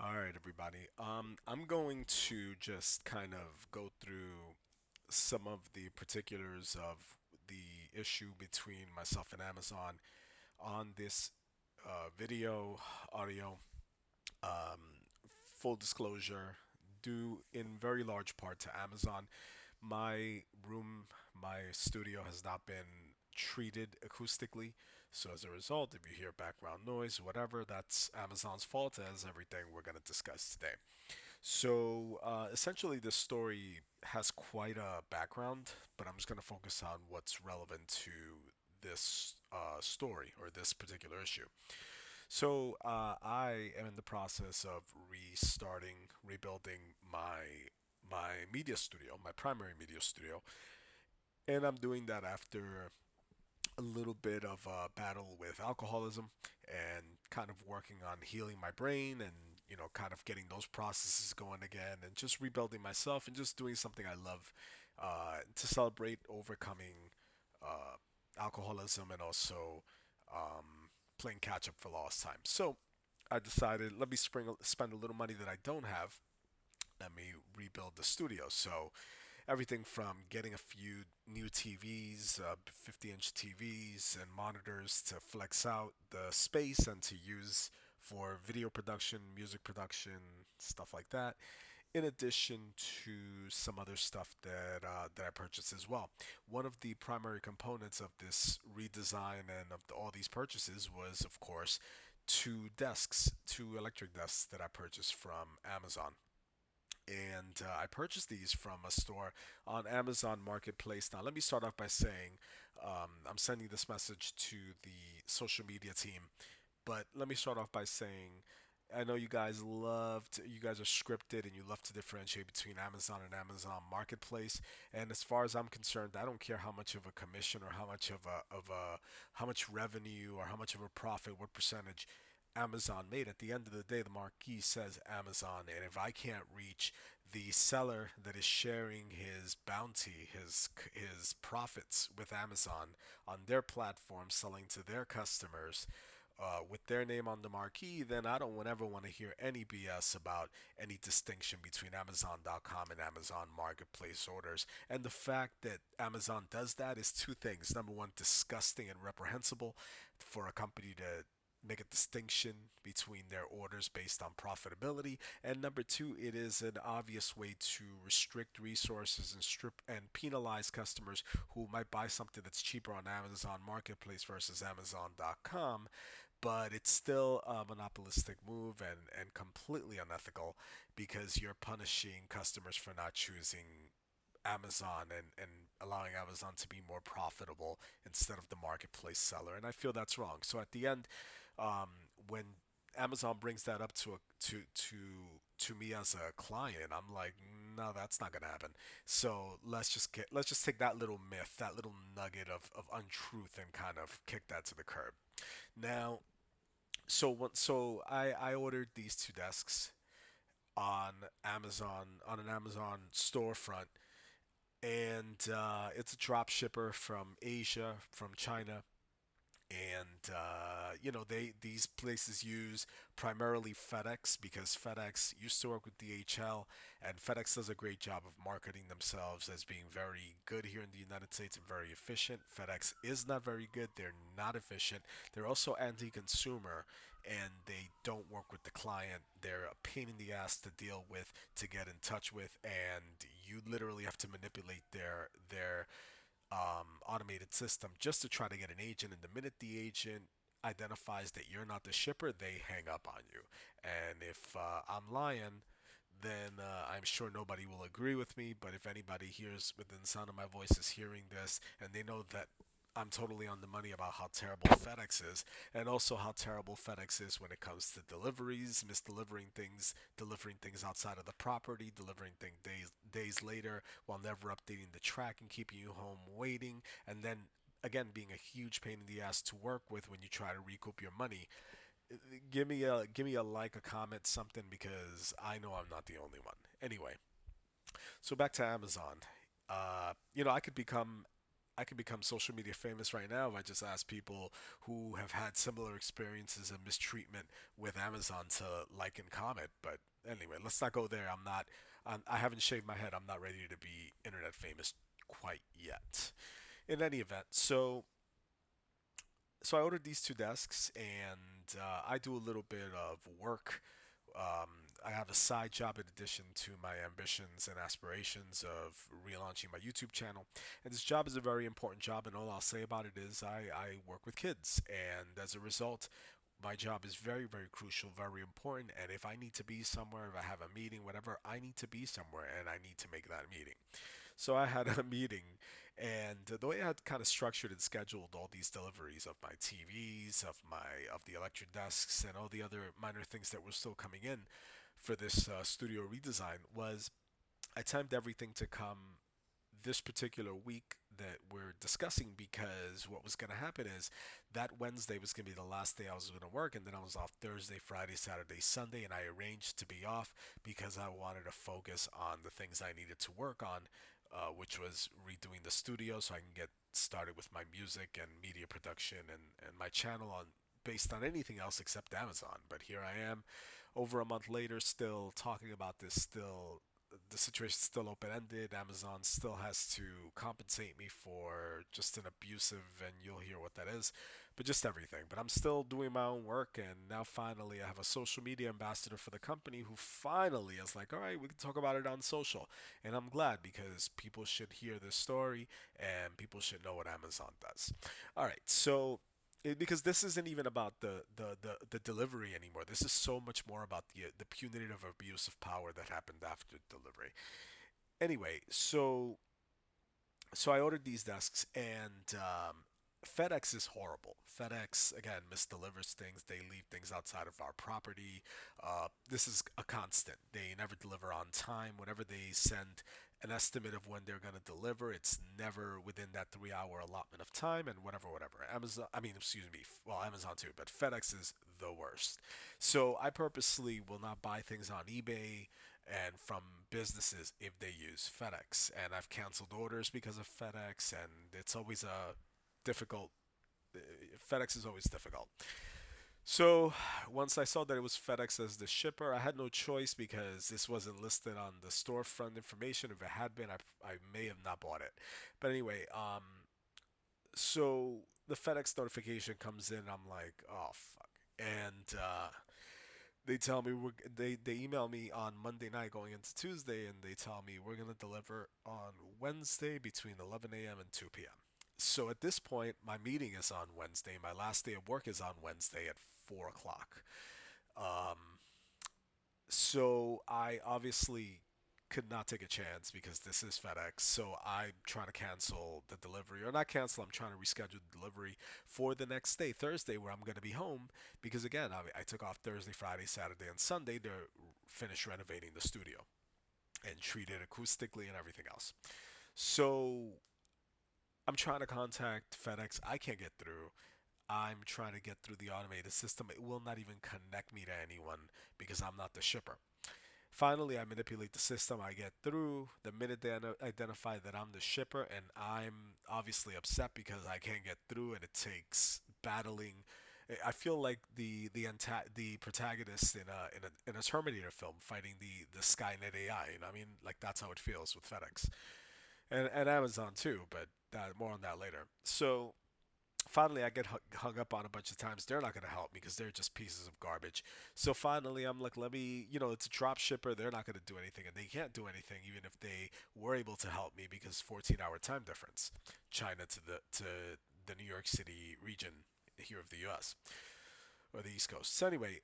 All right, everybody. I'm going to just kind of go through some of the particulars of the issue between myself and Amazon on this video, audio. Full disclosure, due in very large part to Amazon, my room, my studio has not been treated acoustically. So as a result, if you hear background noise, whatever, that's Amazon's fault, as everything we're going to discuss today. So essentially, this story has quite a background, but I'm just going to focus on what's relevant to this story or this particular issue. So I am in the process of restarting, rebuilding my media studio, my primary media studio, and I'm doing that after a little bit of a battle with alcoholism and kind of working on healing my brain and kind of getting those processes going again and just rebuilding myself and just doing something I love to celebrate overcoming uh, alcoholism and also playing catch up for lost time. So I decided let me spend a little money that I don't have. Let me rebuild the studio. So everything from getting a few new TVs, 50-inch TVs and monitors to flex out the space and to use for video production, music production, stuff like that. In addition to some other stuff that I purchased as well. One of the primary components of this redesign and of all these purchases was, of course, two electric desks that I purchased from Amazon. And I purchased these from a store on Amazon Marketplace. Now, let me start off by saying I'm sending this message to the social media team, but let me start off by saying I know you guys are scripted and you love to differentiate between Amazon and Amazon Marketplace. And as far as I'm concerned, I don't care how much of a commission or how much revenue or how much of a profit, what percentage Amazon made. At the end of the day, the marquee says Amazon, and if I can't reach the seller that is sharing his bounty, his profits with Amazon on their platform, selling to their customers, with their name on the marquee, then I don't ever want to hear any BS about any distinction between Amazon.com and Amazon Marketplace orders. And the fact that Amazon does that is two things. Number one, disgusting and reprehensible for a company to make a distinction between their orders based on profitability, and number two, it is an obvious way to restrict resources and strip and penalize customers who might buy something that's cheaper on Amazon Marketplace versus Amazon.com. But it's still a monopolistic move and completely unethical because you're punishing customers for not choosing Amazon and allowing Amazon to be more profitable instead of the marketplace seller. And I feel that's wrong. So at the end, when Amazon brings that up to me as a client, I'm like, no, that's not gonna happen. So let's just take that little myth, that little nugget of untruth, and kind of kick that to the curb. Now, so I ordered these two desks on Amazon on an Amazon storefront, and it's a drop shipper from Asia, from China, and they these places use primarily FedEx because FedEx used to work with DHL, and FedEx does a great job of marketing themselves as being very good here in the United States and very efficient. FedEx is not very good. They're not efficient. They're also anti-consumer, and they don't work with the client. They're a pain in the ass to deal with, to get in touch with, and you literally have to manipulate their automated system just to try to get an agent. And the minute the agent identifies that you're not the shipper, they hang up on you. And if I'm lying, then I'm sure nobody will agree with me. But if anybody hears within the sound of my voice is hearing this and they know that I'm totally on the money about how terrible FedEx is, and also how terrible FedEx is when it comes to deliveries, delivering things outside of the property, delivering things days later while never updating the track and keeping you home waiting, and then again being a huge pain in the ass to work with when you try to recoup your money. Give me a like, a comment, something, because I know I'm not the only one. Anyway, so back to Amazon. I could become I can become social media famous right now if I just ask people who have had similar experiences and mistreatment with Amazon to like and comment. But anyway, let's not go there. I haven't shaved my head. I'm not ready to be internet famous quite yet. In any event, so I ordered these two desks, and I do a little bit of work. Um, I have a side job in addition to my ambitions and aspirations of relaunching my YouTube channel. And this job is a very important job, and all I'll say about it is I work with kids. And as a result, my job is very, very crucial, very important. And if I need to be somewhere, if I have a meeting, whatever, I need to be somewhere and I need to make that meeting. So I had a meeting, and the way I had kind of structured and scheduled all these deliveries of my TVs, of the electric desks, and all the other minor things that were still coming in for this studio redesign was I timed everything to come this particular week that we're discussing, because what was going to happen is that Wednesday was going to be the last day I was going to work, and then I was off Thursday, Friday, Saturday, Sunday, and I arranged to be off because I wanted to focus on the things I needed to work on, which was redoing the studio so I can get started with my music and media production and my channel on based on anything else except Amazon. But here I am over a month later, still talking about this, still the situation's still open ended. Amazon still has to compensate me for just an abusive, and you'll hear what that is, but just everything. But I'm still doing my own work, and now finally I have a social media ambassador for the company who finally is like, all right, we can talk about it on social. And I'm glad because people should hear this story and people should know what Amazon does. All right, so because this isn't even about the delivery anymore. This is so much more about the punitive abuse of power that happened after delivery. Anyway, so I ordered these desks, and FedEx is horrible. FedEx again misdelivers things. They leave things outside of our property. This is a constant. They never deliver on time. Whenever they send an estimate of when they're going to deliver, it's never within that 3 hour allotment of time, and whatever. Amazon, I mean, excuse me, well, Amazon too, but FedEx is the worst. So I purposely will not buy things on eBay and from businesses if they use FedEx. And I've canceled orders because of FedEx, and it's always a difficult. uh, FedEx is always difficult. So once I saw that it was FedEx as the shipper, I had no choice because this wasn't listed on the storefront information. If it had been, I may have not bought it. But anyway, so the FedEx notification comes in. I'm like, oh fuck, and they tell me they email me on Monday night going into Tuesday, and they tell me we're gonna deliver on Wednesday between 11 a.m. and 2 p.m. So at this point, my meeting is on Wednesday. My last day of work is on Wednesday at 4 o'clock. Um, so I obviously could not take a chance because this is FedEx. So I'm trying to cancel the delivery, or not cancel. I'm trying to reschedule the delivery for the next day, Thursday, where I'm going to be home. Because again, I took off Thursday, Friday, Saturday, and Sunday to finish renovating the studio and treat it acoustically and everything else. So I'm trying to contact FedEx. I can't get through. I'm trying to get through the automated system. It will not even connect me to anyone because I'm not the shipper. Finally, I manipulate the system. I get through. The minute they identify that I'm the shipper, and I'm obviously upset because I can't get through, and it takes battling. I feel like the protagonist in a Terminator film fighting the Skynet AI. You know, what I mean, like that's how it feels with FedEx and Amazon too. But more on that later. So finally I get hung up on a bunch of times. They're not going to help me because they're just pieces of garbage. So finally I'm like, let me, it's a drop shipper. They're not going to do anything, and they can't do anything even if they were able to help me because 14-hour time difference, China to the New York City region here of the US or the East Coast. So anyway,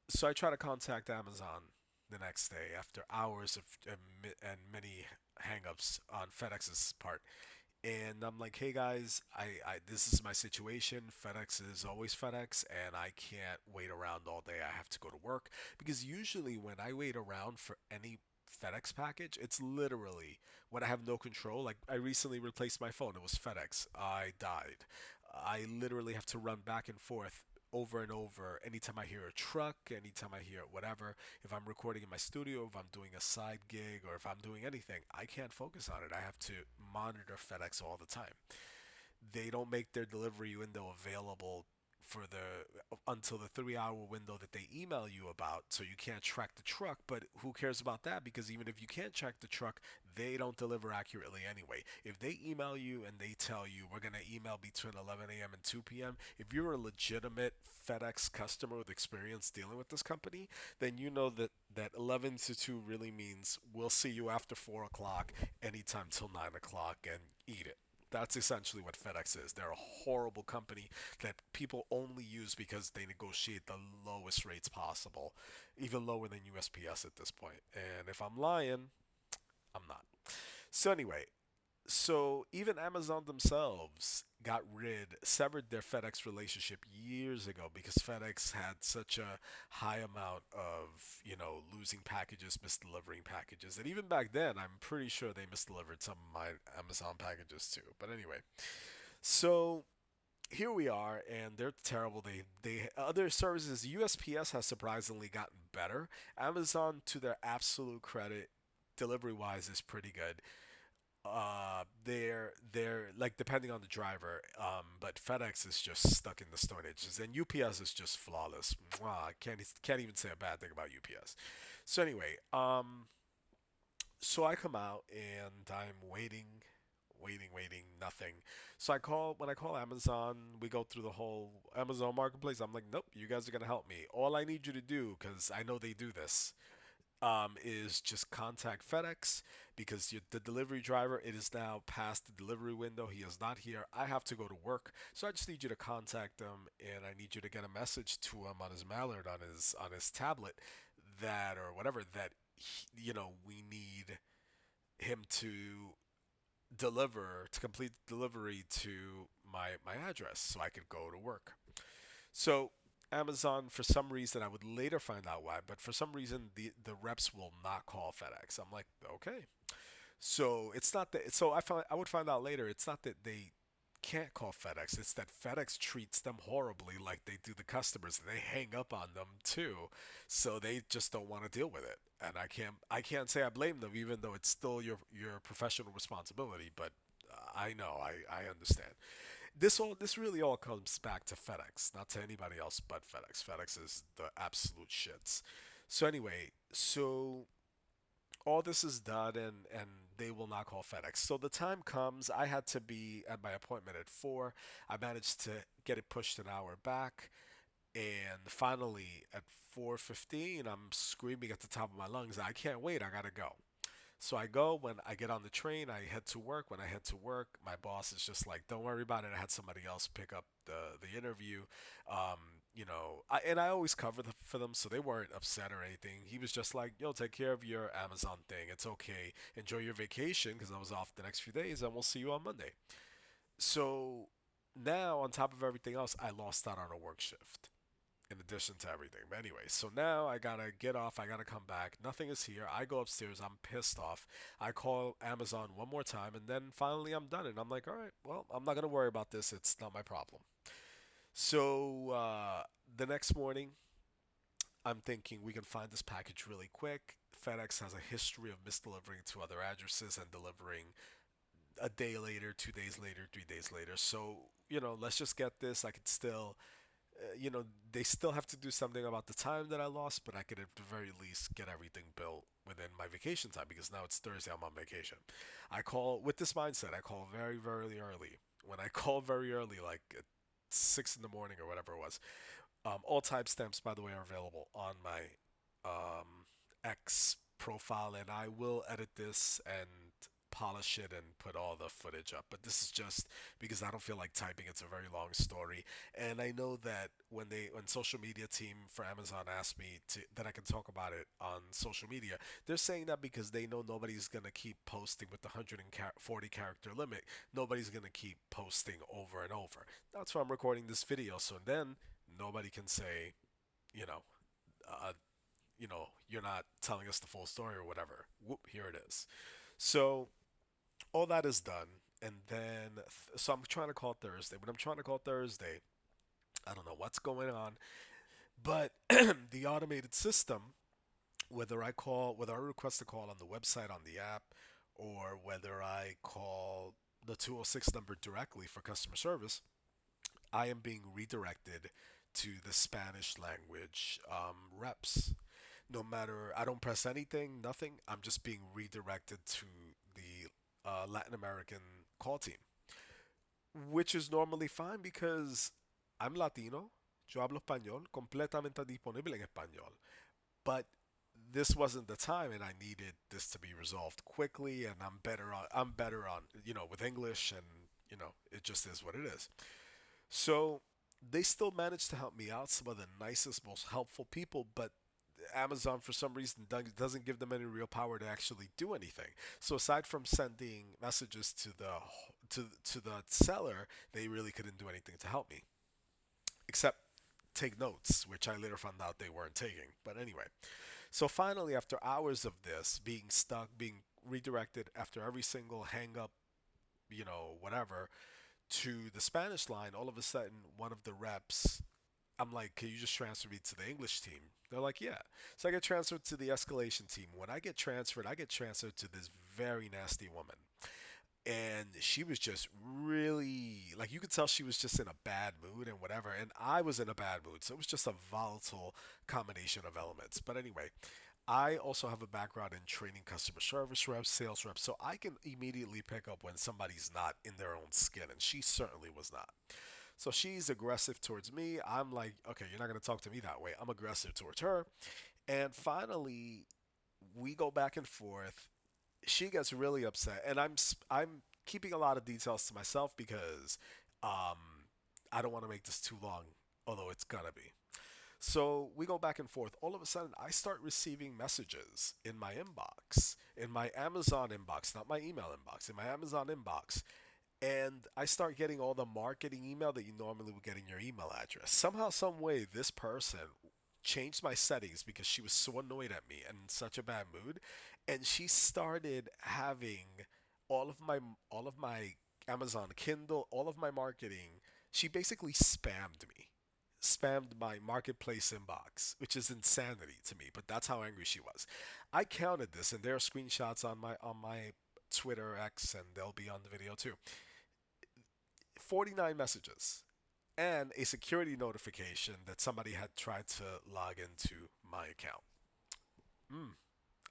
so I try to contact Amazon the next day after hours of and many hangups on FedEx's part, and I'm like, hey guys, I this is my situation. FedEx is always FedEx, and I can't wait around all day. I have to go to work because usually when I wait around for any FedEx package, it's literally when I have no control. Like I recently replaced my phone. It was FedEx. I died. I literally have to run back and forth. over and over. Anytime I hear a truck, anytime I hear whatever, if I'm recording in my studio, if I'm doing a side gig, or if I'm doing anything, I can't focus on it. I have to monitor FedEx all the time. They don't make their delivery window available for the until the 3 hour window that they email you about, so you can't track the truck. But who cares about that? Because even if you can't track the truck, they don't deliver accurately anyway. If they email you and they tell you we're going to email between 11 a.m. and 2 p.m., if you're a legitimate FedEx customer with experience dealing with this company, then you know that 11 to 2 really means we'll see you after 4 o'clock anytime till 9 o'clock and eat it. That's essentially what FedEx is. They're a horrible company that people only use because they negotiate the lowest rates possible, even lower than USPS at this point. And if I'm lying, I'm not. So anyway, so even Amazon themselves severed their FedEx relationship years ago because FedEx had such a high amount of, losing packages, misdelivering packages. And even back then, I'm pretty sure they misdelivered some of my Amazon packages too. But anyway, so here we are, and they're terrible. They other services, USPS has surprisingly gotten better. Amazon, to their absolute credit, delivery wise, is pretty good. They're like depending on the driver, but FedEx is just stuck in the Stone Ages, and UPS is just flawless. Mwah, I can't even say a bad thing about UPS. So anyway, so I come out and I'm waiting, nothing. So when I call Amazon, we go through the whole Amazon marketplace. I'm like, nope, you guys are gonna help me. All I need you to do, because I know they do this, is just contact FedEx because the delivery driver, it is now past the delivery window. He is not here. I have to go to work, so I just need you to contact him, and I need you to get a message to him on his mallard, on his tablet, that or whatever, that we need him to complete the delivery to my address so I could go to work. So Amazon, for some reason, I would later find out why, but for some reason the reps will not call FedEx. I'm like, okay. So it's not that. So I would find out later. It's not that they can't call FedEx. It's that FedEx treats them horribly, like they do the customers, and they hang up on them too. So they just don't want to deal with it. And I can't say I blame them, even though it's still your professional responsibility. But I know, I understand. This really all comes back to FedEx, not to anybody else but FedEx. FedEx is the absolute shits. So anyway, so all this is done, and they will not call FedEx. So the time comes, I had to be at my appointment at 4. I managed to get it pushed an hour back, and finally at 4:15, I'm screaming at the top of my lungs, I can't wait, I got to go. So I go. When I get on the train, I head to work. When I head to work, my boss is just like, "Don't worry about it." I had somebody else pick up the interview. Um, and I always cover for them, so they weren't upset or anything. He was just like, "Yo, take care of your Amazon thing. It's okay. Enjoy your vacation," because I was off the next few days, and we'll see you on Monday. So now, on top of everything else, I lost out on a work shift in addition to everything. But anyway, so now I gotta get off. I gotta come back. Nothing is here. I go upstairs. I'm pissed off. I call Amazon one more time, and then finally I'm done. And I'm like, all right, well, I'm not gonna worry about this. It's not my problem. So the next morning, I'm thinking we can find this package really quick. FedEx has a history of misdelivering to other addresses and delivering a day later, 2 days later, 3 days later. So, let's just get this. I could still they still have to do something about the time that I lost, but I could at the very least get everything built within my vacation time because now it's Thursday, I'm on vacation. I call with this mindset, I call very, very early. When I call very early, like at 6 in the morning or whatever it was, all timestamps, by the way, are available on my X profile, and I will edit this and polish it and put all the footage up. But this is just because I don't feel like typing. It's a very long story, and I know that when social media team for Amazon asked me that I can talk about it on social media, they're saying that because they know nobody's gonna keep posting with the 140 character limit. Nobody's gonna keep posting over and over. That's why I'm recording this video, so then nobody can say, you know, uh, you're not telling us the full story or whatever. Whoop, here it is. So all that is done, and then so I'm trying to call Thursday. When I'm trying to call Thursday, I don't know what's going on, but the automated system, whether I request a call on the website on the app, or whether I call the 206 number directly for customer service, I am being redirected to the Spanish language reps. No matter, I don't press anything, nothing. I'm just being redirected to the Latin American call team, which is normally fine because I'm Latino, yo hablo español, completamente disponible en español. But this wasn't the time, and I needed this to be resolved quickly. And I'm better on with English, and it just is what it is. So they still managed to help me out. Some of the nicest, most helpful people, but Amazon for some reason doesn't give them any real power to actually do anything. So aside from sending messages to the seller, they really couldn't do anything to help me except take notes, which I later found out they weren't taking. But anyway, so finally, after hours of this, being stuck, being redirected after every single hang up, whatever, to the Spanish line, all of a sudden, one of the reps, I'm like, can you just transfer me to the English team? They're like, yeah. So I get transferred to the escalation team. When I get transferred to this very nasty woman. And she was just really, like, you could tell she was just in a bad mood and whatever. And I was in a bad mood. So it was just a volatile combination of elements. But anyway, I also have a background in training customer service reps, sales reps, so I can immediately pick up when somebody's not in their own skin, and she certainly was not. So she's aggressive towards me. I'm like, okay, you're not going to talk to me that way. I'm aggressive towards her. And finally, we go back and forth. She gets really upset, and I'm keeping a lot of details to myself because um, I don't want to make this too long, although it's gonna be. So we go back and forth. All of a sudden, I start receiving messages in my inbox, in my Amazon inbox, not my email inbox, in my Amazon inbox. And I start getting all the marketing email that you normally would get in your email address. Somehow, some way, this person changed my settings because she was so annoyed at me and in such a bad mood, and she started having all of my all of my Amazon Kindle, all of my marketing. She basically spammed my marketplace inbox, which is insanity to me, but that's how angry she was. I counted this, and there are screenshots on my Twitter X, and they'll be on the video too. 49 messages and a security notification that somebody had tried to log into my account. Hmm.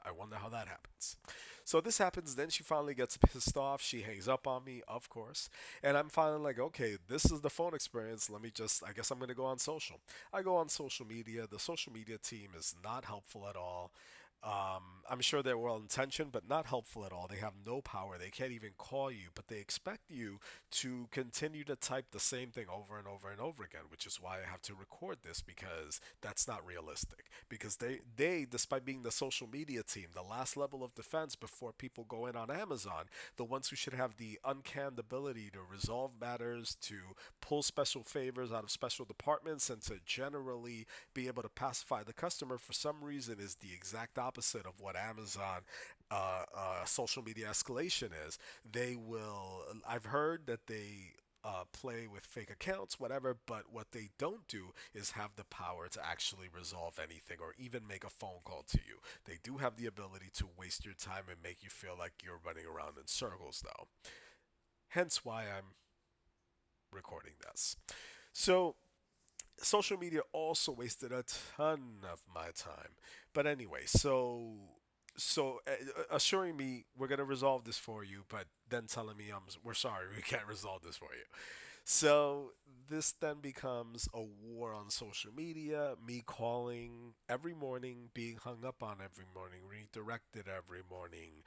I wonder how that happens. So this happens, then she finally gets pissed off. She hangs up on me, of course. And I'm finally like, okay, this is the phone experience. I guess I'm going to go on social. I go on social media. The social media team is not helpful at all. I'm sure they're well intentioned, but not helpful at all. They have no power. They can't even call you, but they expect you to continue to type the same thing over and over and over again, which is why I have to record this because that's not realistic. Because despite being the social media team, the last level of defense before people go in on Amazon, the ones who should have the uncanned ability to resolve matters, to pull special favors out of special departments, and to generally be able to pacify the customer, for some reason is the exact opposite of what Amazon social media escalation is. I've heard that they play with fake accounts, whatever, but what they don't do is have the power to actually resolve anything or even make a phone call to you. They do have the ability to waste your time and make you feel like you're running around in circles, though. Hence why I'm recording this. So, social media also wasted a ton of my time. But anyway, assuring me we're gonna resolve this for you, but then telling me we're sorry we can't resolve this for you. So this then becomes a war on social media. Me calling every morning, being hung up on every morning, redirected every morning,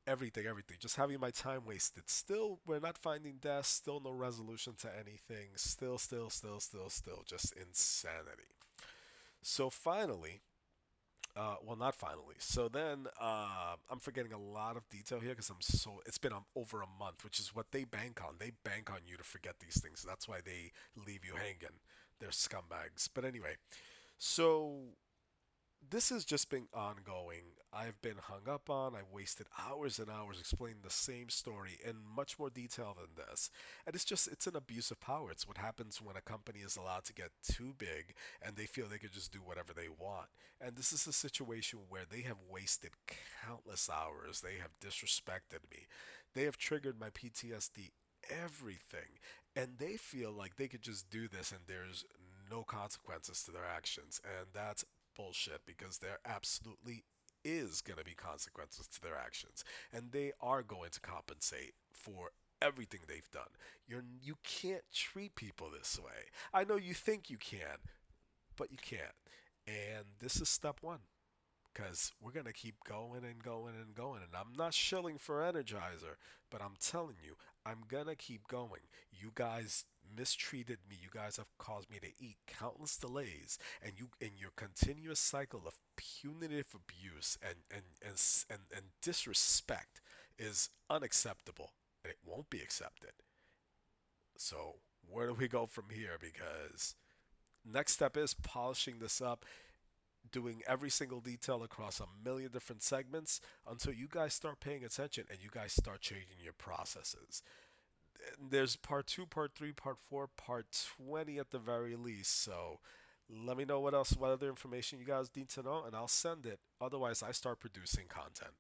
everything. Just having my time wasted. Still, we're not finding death. Still, no resolution to anything. Still, just insanity. So finally, well, not finally. So then, I'm forgetting a lot of detail here because it's been over a month, which is what they bank on. They bank on you to forget these things. That's why they leave you hanging. They're scumbags. But anyway, so This has just been ongoing. I've been hung up on. I've wasted hours and hours explaining the same story in much more detail than this. And it's an abuse of power. It's what happens when a company is allowed to get too big and they feel they can just do whatever they want. And this is a situation where they have wasted countless hours. They have disrespected me. They have triggered my PTSD, everything. And they feel like they could just do this and there's no consequences to their actions. And that's bullshit because there absolutely is going to be consequences to their actions and they are going to compensate for everything they've done. You can't treat people this way. I know you think you can, but you can't. And this is step 1 because we're going to keep going and going and going. And I'm not shilling for Energizer, but I'm telling you, I'm going to keep going. You guys mistreated me. You guys have caused me to eat countless delays, and you in your continuous cycle of punitive abuse and disrespect is unacceptable, and it won't be accepted. So where do we go from here? Because next step is polishing this up, doing every single detail across a million different segments until you guys start paying attention and you guys start changing your processes. There's part 2, part 3, part 4, part 20 at the very least. So let me know what else, what other information you guys need to know, and I'll send it. Otherwise, I start producing content.